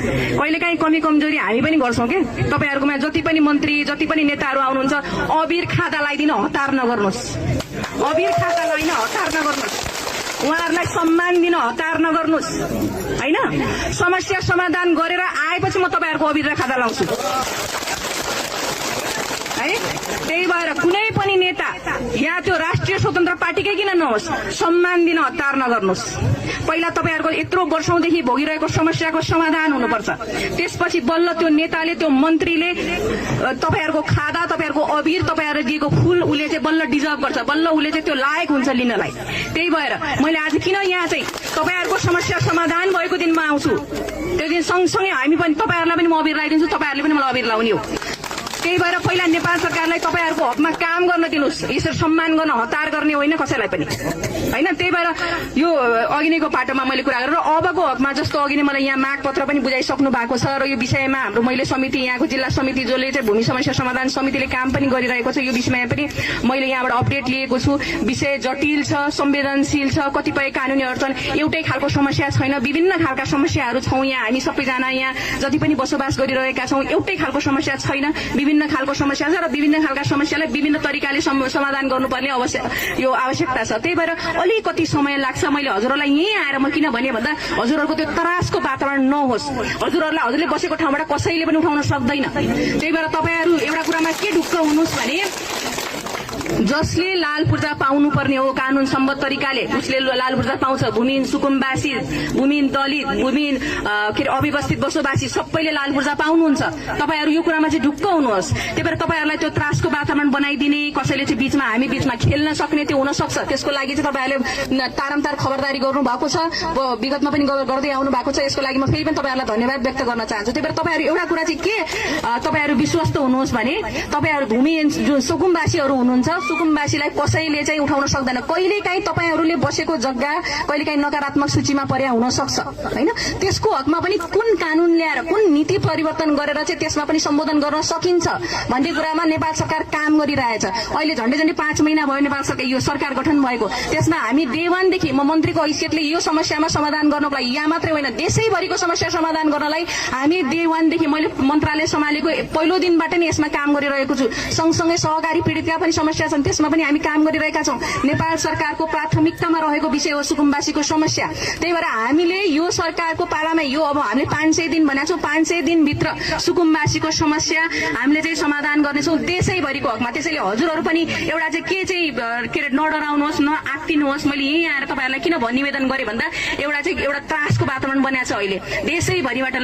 कहिलेकाहीँ कमी कमजोरी हामी पनि गर्छौँ के। तपाईहरुकोमा जति पनि मन्त्री जति पनि नेताहरू आउनुहुन्छ अबिर खाता लगाइदिन हतार नगर्नुहोस्, अबिर खाता लगाइन हतार नगर्नुहोस्, उहाँहरूलाई सम्मान दिन हतार नगर्नुहोस् हैन। समस्या समाधान गरेर आएपछि म तपाईहरुको अबिर र खाता लाउँछु है। त्यही भएर कुनै पनि नेता या त्यो राष्ट्रिय स्वतन्त्र पार्टीकै किन नहोस् सम्मान दिन हतार नगर्नुहोस्। पहिला तपाईहरुको यत्रो वर्षौंदेखि भोगिरहेको समस्याको समाधान हुनुपर्छ, त्यसपछि बल्ल त्यो नेताले त्यो मन्त्रीले तपाईहरुको खादा तपाईहरुको अबिर तपाईहरुले दिएको फूल उले चाहिँ बल्ल डिजर्भ गर्छ, बल्ल उले चाहिँ त्यो लायक हुन्छ लिनलाई। त्यही भएर मैले आज किन यहाँ चाहिँ तपाईहरुको समस्या समाधान भएको दिनमा आउँछु, त्यो दिन सँगसँगै हामी पनि तपाईहरुलाई पनि म अबिर लगाइदिन्छु, तपाईहरुले पनि मलाई अबिर लाउने हो। त्यही भएर पहिला नेपाल सरकारलाई तपाईहरुको हकमा काम गर्न दिनुस्, यसरी सम्मान गर्न हतार गर्ने होइन कसैलाई पनि हैन। त्यही भएर यो अघिनेको पाटोमा मैले कुरा गरेर अबको हकमा जस्तो अघि नै मलाई यहाँ माग पत्र पनि बुझाइसक्नु भएको छ र यो विषयमा हाम्रो मैले समिति यहाँको जिल्ला समिति जसले चाहिँ भूमि समस्या समाधान समितिले काम पनि गरिरहेको छ, यो विषयमा पनि मैले यहाँबाट अपडेट लिएको छु। विषय जटिल छ, संवेदनशील छ, कतिपय कानुनी अडचन, एउटै खालको समस्या छैन, विभिन्न खालका समस्याहरू छौँ यहाँ। हामी सबैजना यहाँ जति पनि बसोबास गरिरहेका छौँ एउटै खालको समस्या छैन, विभिन्न खालको समस्या छ र विभिन्न खालका समस्यालाई विभिन्न तरिकाले समाधान गर्नुपर्ने यो आवश्यकता छ। त्यही भएर अलिकति समय लाग्छ। मैले हजुरहरूलाई यहीँ आएर म किन भने भन्दा हजुरहरूको त्यो त्रासको वातावरण नहोस्, हजुरहरूलाई हजुरले बसेको ठाउँबाट कसैले पनि उठाउन सक्दैन। त्यही भएर तपाईहरु एउटा कुरामा के ढुक्क हुनुहोस् भने जसले लाल पूर्जा पाउनुपर्ने हो कानून सम्बद्ध तरिकाले उसले लाल पूर्जा पाउँछ। भूमिहीन सुकुम्बासी, भूमिहीन दलित, भूमिहीन अव्यवस्थित बसोबासी सबैले लाल पूर्जा पाउनुहुन्छ। तपाईहरु यो कुरामा चाहिँ ढुक्क हुनुहोस्। त्यही भएर तपाईहरुलाई त्यो त्रासको वातावरण बनाइदिने, कसैले चाहिँ बीचमा हामी बीचमा खेल्न सक्ने त्यो हुन सक्छ। त्यसको लागि चाहिँ तपाईहरुले तारमतार खबरदारी गर्नु भएको छ, विगतमा पनि गर्दै आउनु भएको छ। यसको लागि म फेरि पनि तपाईहरुलाई धन्यवाद व्यक्त गर्न चाहन्छु। त्यही भएर तपाईहरु एउटा कुरा चाहिँ के तपाईहरु विश्वस्त हुनुहोस् भने तपाईहरु भूमिहीन जुन सुकुम्बासीहरु हुनुहुन्छ, सुकुम्बासीलाई कसैले चाहिँ उठाउन सक्दैन। कहिलेकाहीँ तपाईहरुले बसेको जग्गा कहिलेकाहीँ नकारात्मक सूचीमा पर्या हुन सक्छ हैन। त्यसको हकमा पनि कुन कानून ल्याएर कुन नीति परिवर्तन गरेर चाहिँ त्यसमा पनि सम्बोधन गर्न सकिन्छ भन्ने कुरामा नेपाल सरकार काम गरिरहेछ। अहिले झन्डै 5 महिना भयो नेपाल सरकार यो सरकार गठन भएको। त्यसमा हामी डे 1 देखि म मन्त्रीको हैसियतले यो समस्यामा समाधान गर्नको लागि यहाँ मात्रै होइन देशैभरिको समस्या समाधान गर्नलाई हामी डे 1 देखि मैले मन्त्रालय सम्हालेको पहिलो दिनबाट नै यसमा काम गरिरहेको छु। सँगसँगै सहकारी पीडितका पनि समस्या छन्, त्यसमा पनि हामी काम गरिरहेका छौँ। नेपाल सरकारको प्राथमिकतामा रहेको विषय हो सुकुम्बासीको समस्या। त्यही भएर हामीले यो सरकारको पालामा यो अब हामीले 500 दिन भनेका छौँ, 500 दिनभित्र सुकुम्बासीको समस्या हामीले चाहिँ समाधान गर्नेछौँ देशैभरिको हकमा। त्यसैले हजुरहरू पनि एउटा चाहिँ के चाहिँ नडराउनुहोस्, नआत्तिनुहोस्। मैले यहीँ आएर तपाईहरुलाई किन निवेदन गरेँ भन्दा एउटा त्रासको वातावरण बनेको छ अहिले देशैभरिबाट।